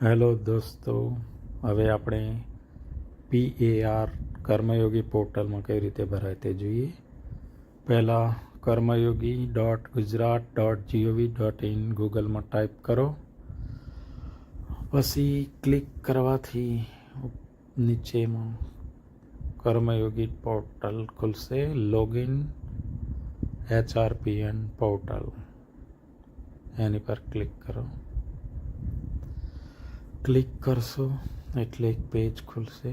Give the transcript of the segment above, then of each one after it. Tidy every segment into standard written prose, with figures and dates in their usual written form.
Hello દોસ્તો, હવે આપણે PAR કર્મયોગી પોર્ટલમાં કઈ રીતે ભરાય તે જોઈએ. પહેલાં कर्मयोगी.gujarat.gov.in ગૂગલમાં ટાઈપ કરો. પછી ક્લિક કરવાથી નીચેમાં કર્મયોગી પોર્ટલ ખુલશે. લોગિન HRPN પોર્ટલ એની પર ક્લિક કરો. ક્લિક કરશો એટલે એક પેજ ખુલશે.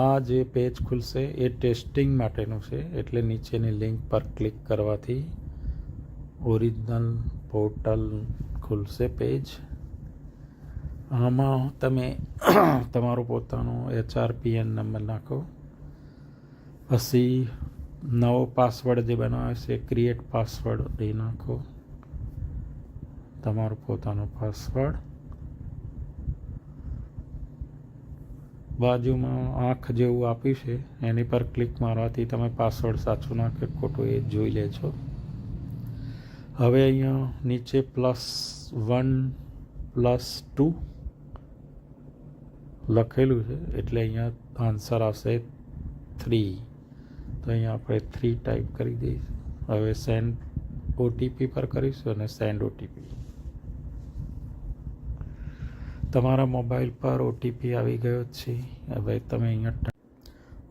આ જે પેજ ખુલશે એ ટેસ્ટિંગ માટેનું છે, એટલે નીચેની લિંક પર ક્લિક કરવાથી ઓરિજિનલ પોર્ટલ ખુલશે પેજ. આમાં તમે તમારો પોતાનો HRPN નંબર નાખો. પછી નવો પાસવર્ડ જે બનાવે છે ક્રિએટ પાસવર્ડ એ નાખો, તમારો પોતાનો પાસવર્ડ. બાજુમાં આંખ જેવું આપ્યું છે એની પર ક્લિક મારવાથી તમે પાસવર્ડ સાચું ના કે ખોટું એ જોઈ લેજો. હવે અહીંયા નીચે +1+2 લખેલું છે, એટલે અહીંયા આન્સર આવશે 3. તો અહીંયા આપણે 3 ટાઈપ કરી દઈશું. હવે સેન્ડ OTP પર કરીશું અને સેન્ડ OTP. તમારા મોબાઈલ પર OTP આવી ગયો છે. હવે તમે અહીંયા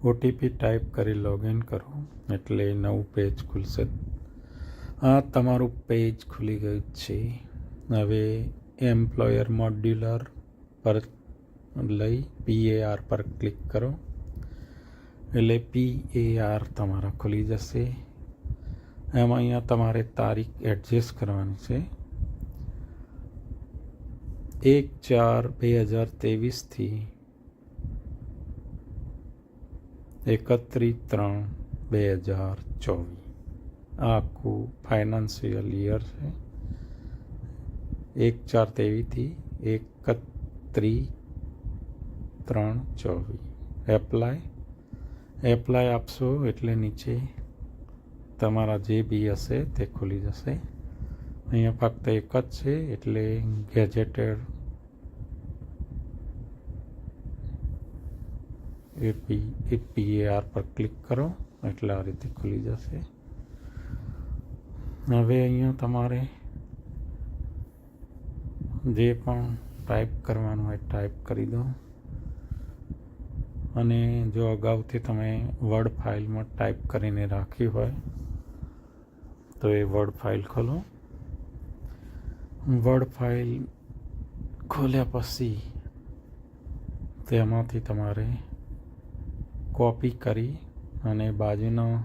OTP ટાઈપ કરી લોગિન કરો એટલે નવું પેજ ખુલશે. આ તમારું પેજ ખુલી ગયું છે. હવે એમ્પ્લોયર મોડ્યુલર પર લઈ PAR પર ક્લિક કરો એટલે PAR તમારા ખુલી જશે. એમાં અહીંયા તમારે તારીખ એડજસ્ટ કરવાની છે. 1/4/2023 થી 31/3/2024 આ આખું ફાઇનાન્શિયલ યર છે. 1/4/23 થી 31/3/24. એપ્લાય આપશો એટલે નીચે તમારા જે બી હશે તે ખુલી જશે. અહીંયા ફક્ત એક જ છે એટલે ગેજેટેડ PAR પર ક્લિક કરો એટલે આ રીતે ખુલી જશે. હવે અહીંયા તમારે જે પણ ટાઈપ કરવાનું હોય ટાઈપ કરી દો. અને જો અગાઉથી તમે વર્ડ ફાઇલમાં ટાઈપ કરીને રાખી હોય તો એ વર્ડ ફાઇલ ખોલો. વર્ડ ફાઇલ ખોલ્યા પછી તેમાંથી તમારે કોપી કરી અને બાજુના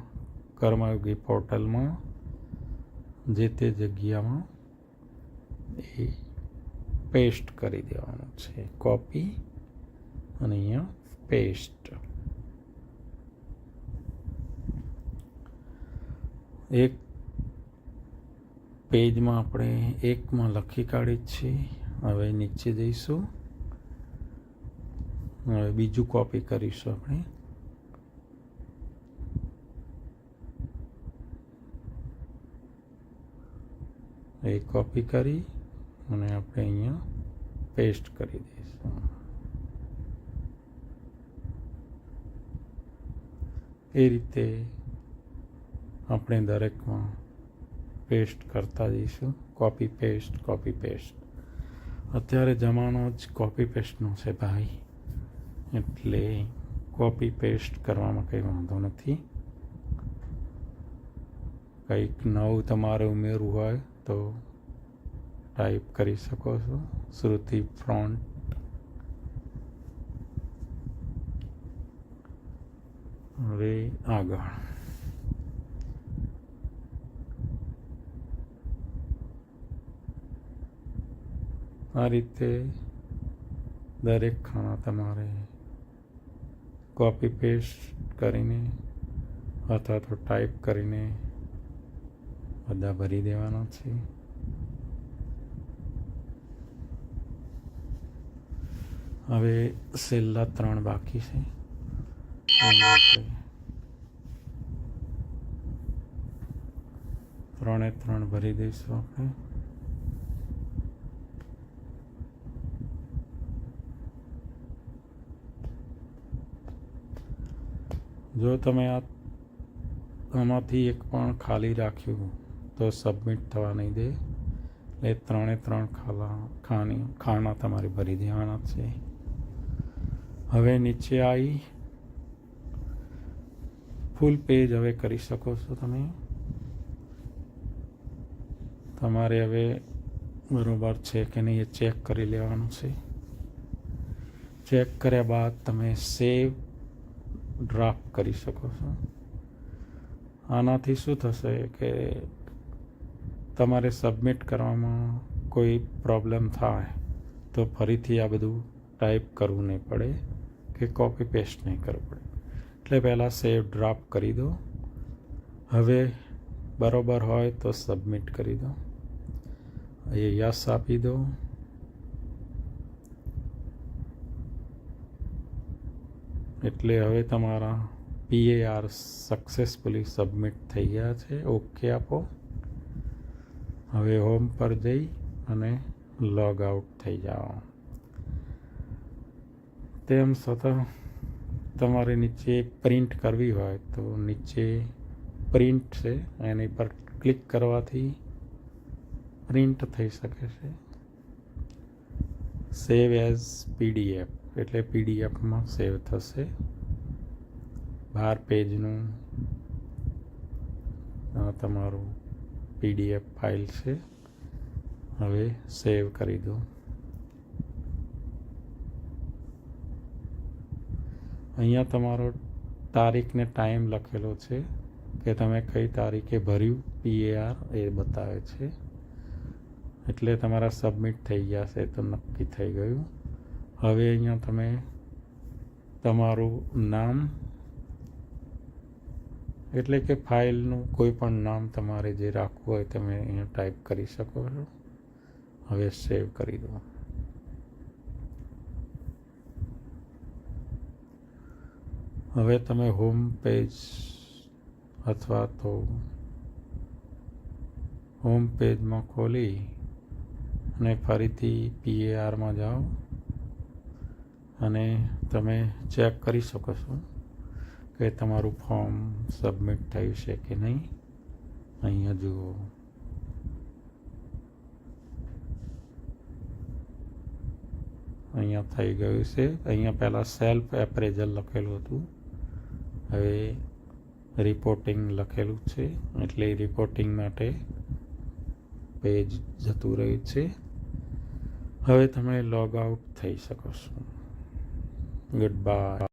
કર્મયોગી પોર્ટલમાં જે તે જગ્યામાં એ પેસ્ટ કરી દેવાનું છે. કોપી અને અહીંયા પેસ્ટ. એક પેજમાં આપણે એકમાં લખી કાઢી છીએ. હવે નીચે જઈશું. હવે બીજું કોપી કરીશું આપણે. એ કોપી કરી અને આપણે અહીંયા પેસ્ટ કરી દઈશું. એ રીતે આપણે દરેકમાં પેસ્ટ કરતા જઈશું. Copy paste. અત્યારે જમાનો જ કોપી પેસ્ટનો છે ભાઈ, એટલે કોપી પેસ્ટ કરવામાં કંઈ વાંધો નથી. કંઈક નવું તમારે ઉમેરવું હોય તો ટાઈપ કરી શકો છો. શ્રુતિ ફ્રોન્ટ. હવે આગળ આ રીતે દરેક ખાના તમારે કોપી પેસ્ટ કરીને અથવા તો ટાઈપ કરીને બધા ભરી દેવાના છે. હવે છેલ્લા 3 બાકી છે. ત્રણે 3 ભરી દઈશું આપણે. જો તમે આમાંથી એક પણ ખાલી રાખ્યું તો સબમિટ થવા નહીં દે. એ 3 ખાના તમારે ભરી દેવાના છે. હવે નીચે આવી ફૂલ પેજ હવે કરી શકો છો તમે. તમારે હવે બરોબર છે કે નહીં એ ચેક કરી લેવાનું છે. ચેક કર્યા બાદ તમે સેવ ડ્રાફ્ટ કરી શકો છો. આનાથી શું થશે કે તમારે સબમિટ કરવામાં કોઈ પ્રોબ્લેમ થાય તો ફરીથી આ બધું ટાઈપ કરવું નહીં પડે કે કોપી પેસ્ટ નહીં કરવું પડે. એટલે પહેલાં સેવ ડ્રાફ્ટ કરી દો. હવે બરોબર હોય તો સબમિટ કરી દો. એ યસ આપી દો. એટલે હવે તમારા PAR સક્સેસફુલી સબમિટ થઈ ગયા છે. ઓકે આપો. હવે હોમ પર જઈ અને લોગ આઉટ થઈ જાઓ. તેમ છતાં તમારે નીચે પ્રિન્ટ કરવી હોય તો નીચે પ્રિન્ટ છે એની પર ક્લિક કરવાથી પ્રિન્ટ થઈ શકે છે. સેવ એઝ PDF એટલે PDFમાં સેવ થશે. 12 પેજનું તમારું PDF ફાઇલ છે. હવે સેવ કરી દો. અહીંયા તમારો તારીખ ને ટાઈમ લખેલો છે કે તમે કઈ તારીખે ભર્યું PAR એ બતાવે છે. એટલે તમારા સબમિટ થઈ ગયા છે તો નક્કી થઈ ગયું. હવે અહીંયા તમે તમારું નામ એટલે કે ફાઇલનું કોઈ પણ નામ તમારે જે રાખવું હોય તમે અહીંયા ટાઈપ કરી શકો છો. હવે સેવ કરી દો. હવે તમે હોમ પેજ અથવા તો હોમ પેજમાં ખોલી અને ફરીથી PARમાં જાઓ અને તમે ચેક કરી શકો છો કે તમારું ફોર્મ સબમિટ થયું છે કે નહીં. અહીંયા જુઓ. અહીંયા થઈ ગયું છે. અહીંયા પહેલાં સેલ્ફ એપ્રેઝલ લખેલું હતું. હવે રિપોર્ટિંગ લખેલું છે એટલે રિપોર્ટિંગ માટે પેજ જતું રહ્યું છે. હવે તમે લોગ આઉટ થઈ શકો છો. Good bye.